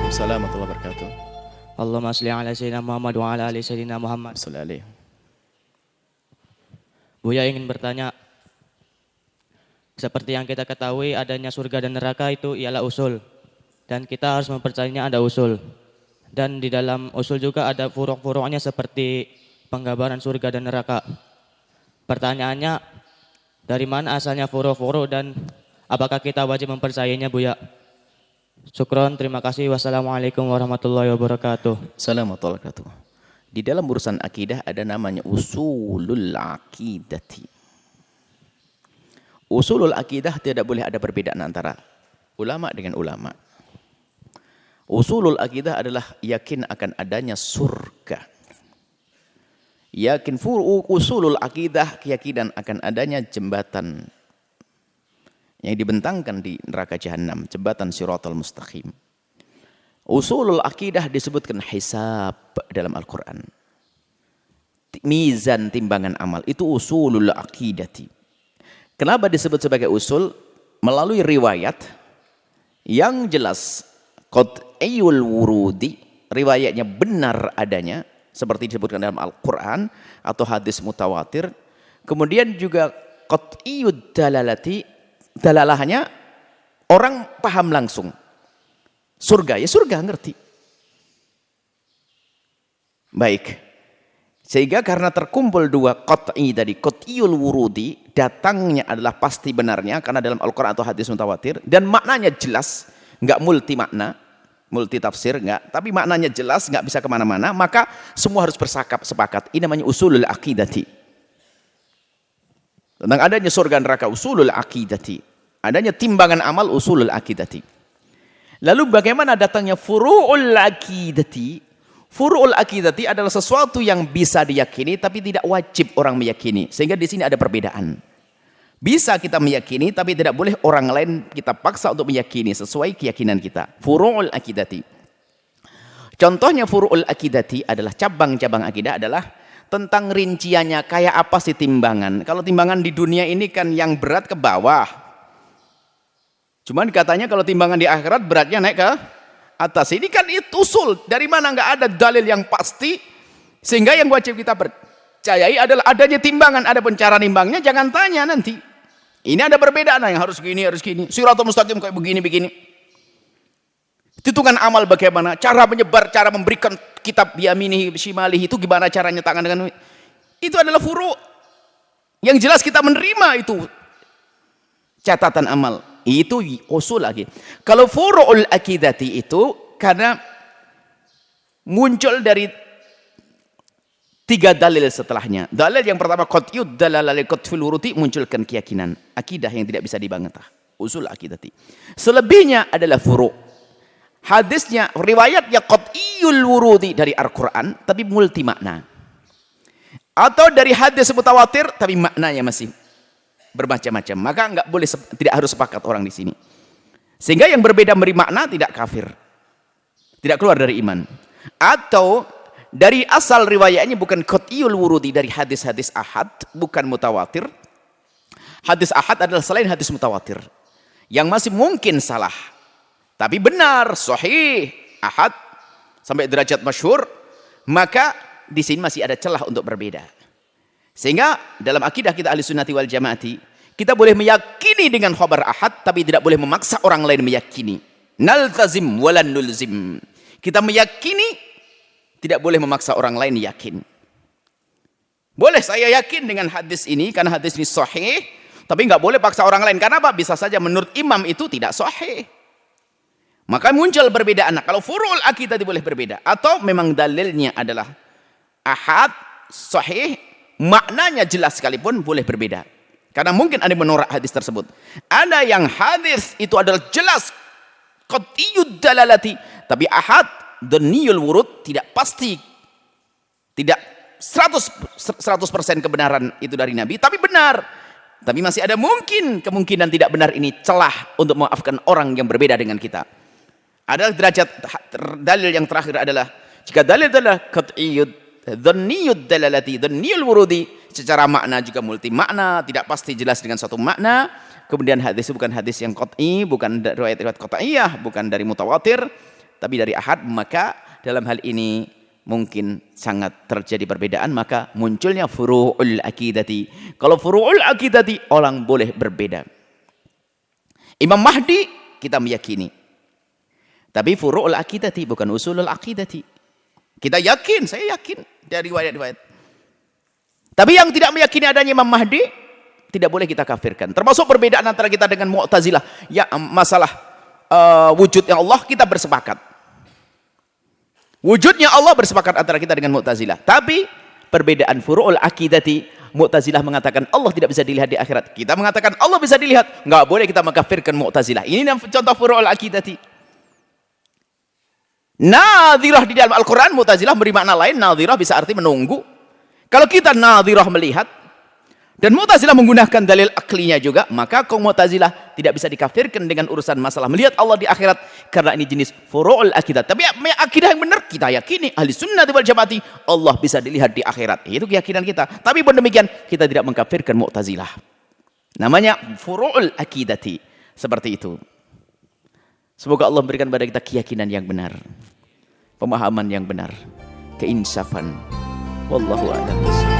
Waalaikumsalam warahmatullahi wabarakatuh. Allahumma sholli ala sayyidina Muhammad wa ala ali sayyidina Muhammad. Sallallahu alaihi. Buya ingin bertanya, seperti yang kita ketahui adanya surga dan neraka itu ialah usul. Dan kita harus mempercayainya ada usul. Dan di dalam usul juga ada furuk-furuknya seperti penggambaran surga dan neraka. Pertanyaannya, dari mana asalnya furuk-furuk dan apakah kita wajib mempercayainya, Buya? Syukron, terima kasih. Wassalamualaikum warahmatullahi wabarakatuh. Assalamualaikum warahmatullahi wabarakatuh. Di dalam urusan akidah ada namanya usulul akidati. Usulul akidah tidak boleh ada perbedaan antara ulama dengan ulama. Usulul akidah adalah yakin akan adanya surga. Yakin usulul akidah, keyakinan akan adanya jembatan yang dibentangkan di neraka jahanam, jembatan Shiratal Mustaqim. Usulul akidah disebutkan hisab dalam Al-Quran. Mizan, timbangan amal, itu usulul akidati. Kenapa disebut sebagai usul? Melalui riwayat yang jelas qat'iyul wurudi, riwayatnya benar adanya, seperti disebutkan dalam Al-Quran atau hadis mutawatir. Kemudian juga qat'iyud dalalati, dalalahnya orang paham langsung. Surga, ya surga, ngerti. Baik. Sehingga karena terkumpul dua qat'i tadi, qat'iyul wurudi, datangnya adalah pasti benarnya karena dalam Al-Quran atau hadis mutawatir, dan maknanya jelas, nggak multi makna, multi tafsir, nggak, tapi maknanya jelas, nggak bisa kemana-mana, maka semua harus sepakat. Ini namanya usulul akidati. Tentang adanya surga neraka, usulul akidati. Adanya timbangan amal, usulul akidati. Lalu bagaimana datangnya furu'ul akidati? Furu'ul akidati adalah sesuatu yang bisa diyakini tapi tidak wajib orang meyakini. Sehingga di sini ada perbedaan. Bisa kita meyakini tapi tidak boleh orang lain kita paksa untuk meyakini sesuai keyakinan kita. Furu'ul akidati. Contohnya furu'ul akidati adalah cabang-cabang akidah adalah tentang rinciannya, kayak apa sih timbangan. Kalau timbangan di dunia ini kan yang berat ke bawah. Cuman katanya kalau timbangan di akhirat beratnya naik ke atas. Ini kan itu usul. Dari mana nggak ada dalil yang pasti. Sehingga yang wajib kita percayai adalah adanya timbangan. Ada pun cara nimbangnya jangan tanya nanti. Ini ada perbedaan yang harus gini, harus gini. Shiratal Mustaqim kayak begini-begini. Hitungan amal bagaimana, cara menyebar, cara memberikan kitab biyaminihi shimalihi itu gimana caranya tangan dengan itu adalah furu. Yang jelas kita menerima itu catatan amal. Itu usul lagi. Kalau furu'ul akidati itu karena muncul dari 3 dalil setelahnya. Dalil yang pertama qat'iyud dalalati qat'fil wurudi, munculkan keyakinan, akidah yang tidak bisa dibantah. Usul akidati. Selebihnya adalah furu'. Hadisnya, riwayatnya qat'iyul wurudi dari Al-Quran, tapi multi makna. Atau dari hadis mutawatir, tapi maknanya masih bermacam-macam. Maka enggak boleh, tidak harus sepakat orang di sini. Sehingga yang berbeda beri makna tidak kafir. Tidak keluar dari iman. Atau dari asal riwayatnya bukan qat'iyul wurudi dari hadis-hadis ahad, bukan mutawatir. Hadis ahad adalah selain hadis mutawatir. Yang masih mungkin salah. Tapi benar, sahih, ahad, sampai derajat masyhur, maka di sini masih ada celah untuk berbeda. Sehingga dalam akidah kita ahli sunnati wal jamaati, kita boleh meyakini dengan khabar ahad, tapi tidak boleh memaksa orang lain meyakini. Naltazim walan nulzim. Kita meyakini, tidak boleh memaksa orang lain yakin. Boleh saya yakin dengan hadis ini, karena hadis ini sahih, tapi nggak boleh paksa orang lain. Karena apa? Bisa saja menurut imam itu tidak sahih. Maka muncul perbedaan. Kalau furu'ul akidah boleh berbeda. Atau memang dalilnya adalah ahad, sahih, maknanya jelas sekalipun boleh berbeda. Karena mungkin ada yang menolak hadis tersebut. Ada yang hadis itu adalah jelas qat'iyud dalalati. Tapi ahad, dhaniyul wurud, tidak pasti. Tidak 100% kebenaran itu dari Nabi. Tapi benar. Tapi masih ada mungkin kemungkinan tidak benar ini celah untuk memaafkan orang yang berbeda dengan kita. Ada derajat dalil yang terakhir adalah jika dalil adalah qat'iyud dhanniyud dalalati dhanniyul wurudi, secara makna juga multi makna, tidak pasti jelas dengan satu makna. Kemudian hadis bukan hadis yang qat'i, bukan riwayat-riwayat qat'iyah, bukan dari mutawatir, tapi dari ahad, maka dalam hal ini mungkin sangat terjadi perbedaan, maka munculnya furu'ul akidati. Kalau furu'ul akidati, orang boleh berbeda. Imam Mahdi kita meyakini, tapi furu'ul akidati bukan usulul akidati. Kita yakin, saya yakin dari riwayat-riwayat. Tapi yang tidak meyakini adanya Imam Mahdi, tidak boleh kita kafirkan. Termasuk perbedaan antara kita dengan Mu'tazilah. Ya, masalah wujudnya Allah kita bersepakat. Wujudnya Allah bersepakat antara kita dengan Mu'tazilah. Tapi perbedaan furu'ul akidati, Mu'tazilah mengatakan Allah tidak bisa dilihat di akhirat. Kita mengatakan Allah bisa dilihat. Enggak boleh kita mengkafirkan Mu'tazilah. Ini contoh furu'ul akidati. Nadhirah di dalam Al-Quran, Mu'tazilah beri makna lain. Nadhirah bisa arti menunggu. Kalau kita nadhirah melihat, dan Mu'tazilah menggunakan dalil aklinya juga, maka kaum Mu'tazilah tidak bisa dikafirkan dengan urusan masalah melihat Allah di akhirat, karena ini jenis furu'ul akidah. Tapi akidah yang benar, kita yakini ahli sunnah wal jamaati Allah bisa dilihat di akhirat. Itu keyakinan kita. Tapi pun demikian, kita tidak mengkafirkan Mu'tazilah. Namanya furu'ul akidati. Seperti itu. Semoga Allah memberikan kepada kita keyakinan yang benar, pemahaman yang benar, keinsafan. Wallahu a'lam.